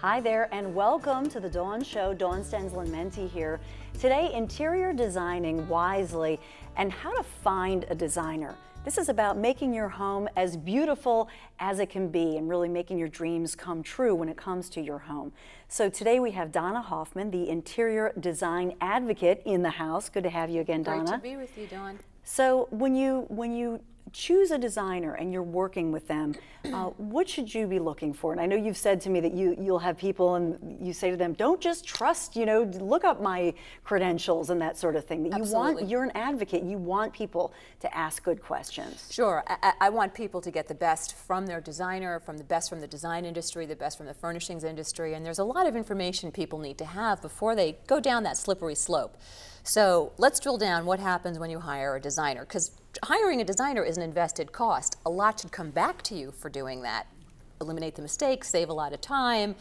Hi there and welcome to the Dawn Show. Dawn Stensland-Menti here. Today, interior designing wisely and how to find a designer. This is about making your home as beautiful as it can be and really making your dreams come true when it comes to your home. So today we have Donna Hoffman, the interior design advocate in the house. Good to have you again, Donna. Great to be with you, Dawn. So when you choose a designer and you're working with them, what should you be looking for? And I know you've said to me that you'll have people and you say to them, don't just trust, look up my credentials and that sort of thing. That you're an advocate, you want people to ask good questions. Sure, I want people to get the best from their designer, from the best from the design industry, the best from the furnishings industry, and there's a lot of information people need to have before they go down that slippery slope. So let's drill down what happens when you hire a designer, because hiring a designer is an invested cost. A lot should come back to you for doing that. Eliminate the mistakes, save a lot of time,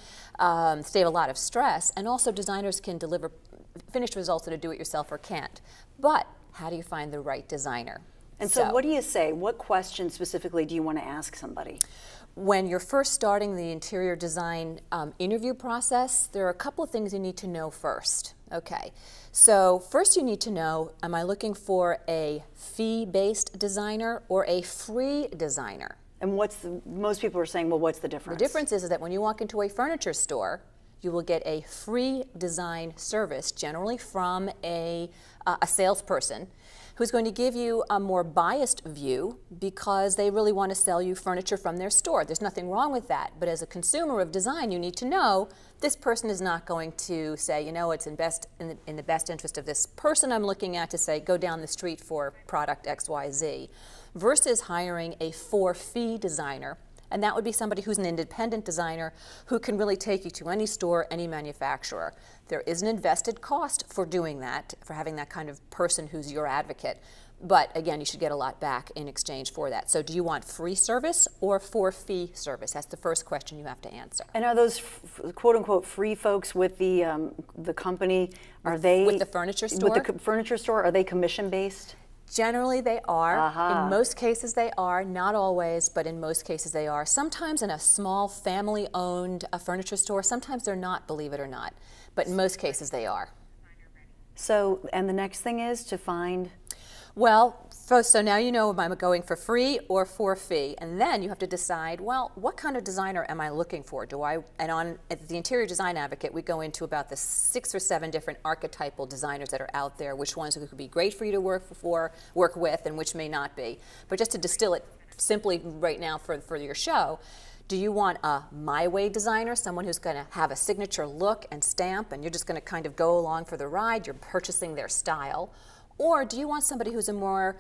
save a lot of stress, and also designers can deliver finished results that a do-it-yourselfer can't. But how do you find the right designer? And so what do you say? What questions specifically do you want to ask somebody? When you're first starting the interior design interview process, there are a couple of things you need to know first. Okay, so first you need to know, am I looking for a fee-based designer or a free designer? And most people are saying, well, what's the difference? The difference is that when you walk into a furniture store, you will get a free design service, generally from a salesperson, who's going to give you a more biased view because they really want to sell you furniture from their store. There's nothing wrong with that, but as a consumer of design, you need to know this person is not going to say, it's in the best interest of this person I'm looking at to say, go down the street for product XYZ, versus hiring a for-fee designer. And that would be somebody who's an independent designer who can really take you to any store, any manufacturer. There is an invested cost for doing that, for having that kind of person who's your advocate. But again, you should get a lot back in exchange for that. So do you want free service or for-fee service? That's the first question you have to answer. And are those quote-unquote free folks with the company, are they... With the furniture store? With the furniture store, are they commission-based? Generally they are. In most cases they are, not always, but in most cases they are. Sometimes in a small family-owned furniture store, sometimes they're not, believe it or not, but in most cases they are. So, and the next thing is to find? Well, so now you know if I'm going for free or for fee, and then you have to decide, well, what kind of designer am I looking for? At the Interior Design Advocate, we go into about the 6 or 7 different archetypal designers that are out there, which ones could be great for you to work with, and which may not be. But just to distill it simply right now for your show, do you want a my way designer, someone who's going to have a signature look and stamp, and you're just going to kind of go along for the ride, you're purchasing their style? Or do you want somebody who's a more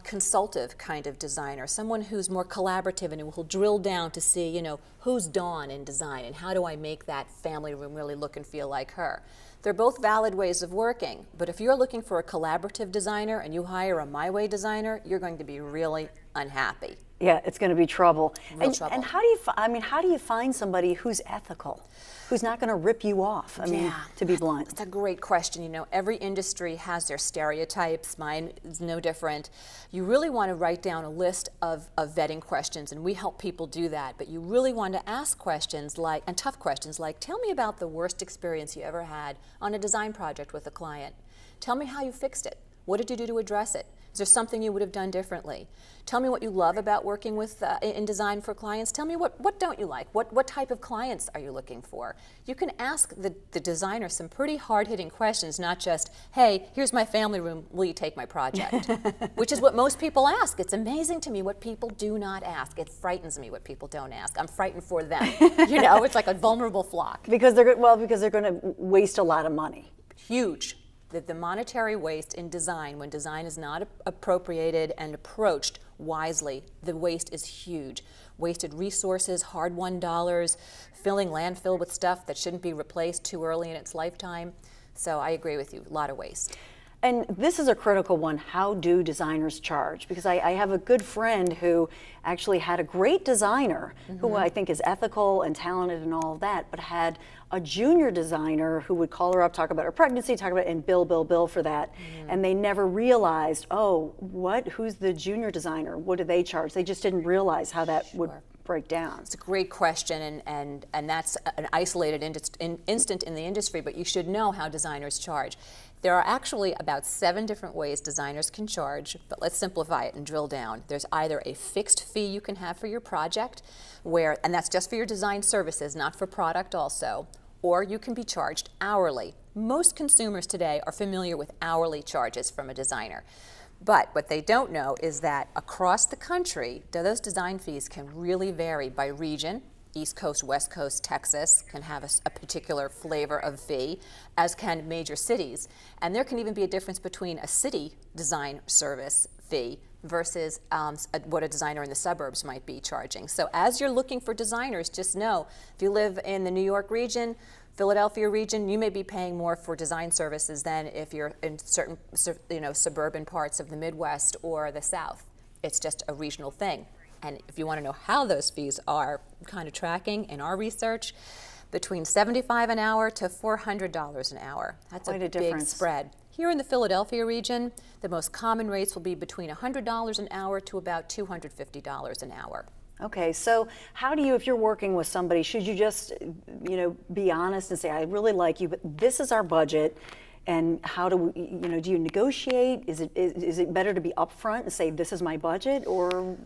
consultative kind of designer, someone who's more collaborative and who will drill down to see, who's Dawn in design and how do I make that family room really look and feel like her? They're both valid ways of working, but if you're looking for a collaborative designer and you hire a My Way designer, you're going to be really unhappy. Yeah, it's going to be trouble. Trouble. And how do you find somebody who's ethical, who's not going to rip you off? To be blunt. That's a great question. Every industry has their stereotypes. Mine is no different. You really want to write down a list of vetting questions, and we help people do that. But you really want to ask questions and tough questions like, tell me about the worst experience you ever had on a design project with a client. Tell me how you fixed it. What did you do to address it? Is there something you would have done differently? Tell me what you love about working with in design for clients. Tell me what don't you like? What type of clients are you looking for? You can ask the designer some pretty hard-hitting questions, not just, hey, here's my family room, will you take my project? Which is what most people ask. It's amazing to me what people do not ask. It frightens me what people don't ask. I'm frightened for them. It's like a vulnerable flock. Because they're going to waste a lot of money. Huge. The monetary waste in design, when design is not appropriated and approached wisely, the waste is huge. Wasted resources, hard-won dollars, filling landfill with stuff that shouldn't be replaced too early in its lifetime. So I agree with you, a lot of waste. And this is a critical one. How do designers charge? Because I have a good friend who actually had a great designer who I think is ethical and talented and all of that, but had a junior designer who would call her up, talk about her pregnancy, and bill for that. And they never realized, who's the junior designer? What do they charge? They just didn't realize how that would break down? It's a great question, and that's an isolated instant in the industry, but you should know how designers charge. There are actually about 7 different ways designers can charge, but let's simplify it and drill down. There's either a fixed fee you can have for your project, and that's just for your design services, not for product also, or you can be charged hourly. Most consumers today are familiar with hourly charges from a designer. But what they don't know is that across the country, those design fees can really vary by region. East Coast, West Coast, Texas can have a particular flavor of fee, as can major cities. And there can even be a difference between a city design service fee versus what a designer in the suburbs might be charging. So as you're looking for designers, just know, if you live in the New York region, Philadelphia region, you may be paying more for design services than if you're in certain suburban parts of the Midwest or the South. It's just a regional thing. And if you want to know how those fees are kind of tracking in our research, between $75 an hour to $400 an hour. That's Quite a a big difference. spread. Here in the Philadelphia region, the most common rates will be between $100 an hour to about $250 an hour. Okay, so how do you, if you're working with somebody, should you just, be honest and say, I really like you, but this is our budget, and how do we, do you negotiate? Is it better to be upfront and say, this is my budget, or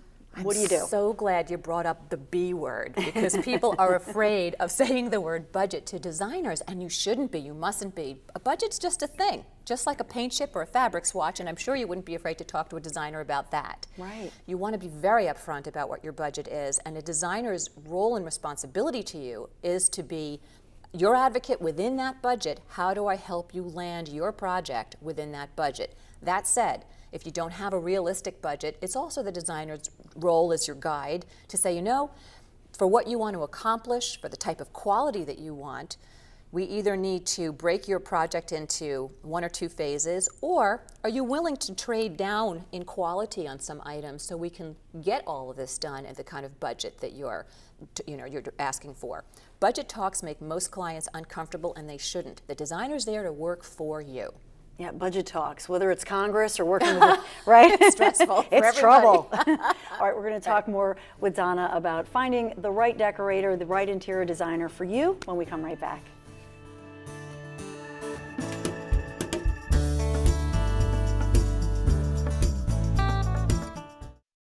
what do you do? I'm so glad you brought up the B word, because people are afraid of saying the word budget to designers, and you shouldn't be, you mustn't be. A budget's just a thing, just like a paint chip or a fabric swatch, and I'm sure you wouldn't be afraid to talk to a designer about that. Right. You want to be very upfront about what your budget is, and a designer's role and responsibility to you is to be your advocate within that budget. How do I help you land your project within that budget? That said, if you don't have a realistic budget, it's also the designer's role as your guide to say, for what you want to accomplish, for the type of quality that you want, we either need to break your project into 1 or 2 phases, or are you willing to trade down in quality on some items so we can get all of this done at the kind of budget that you're asking for. Budget talks make most clients uncomfortable, and they shouldn't. The designer's there to work for you. Yeah, budget talks, whether it's Congress or working with, right? It's stressful for It's everybody. trouble. All right, we're going to talk more with Donna about finding the right decorator, the right interior designer for you when we come right back.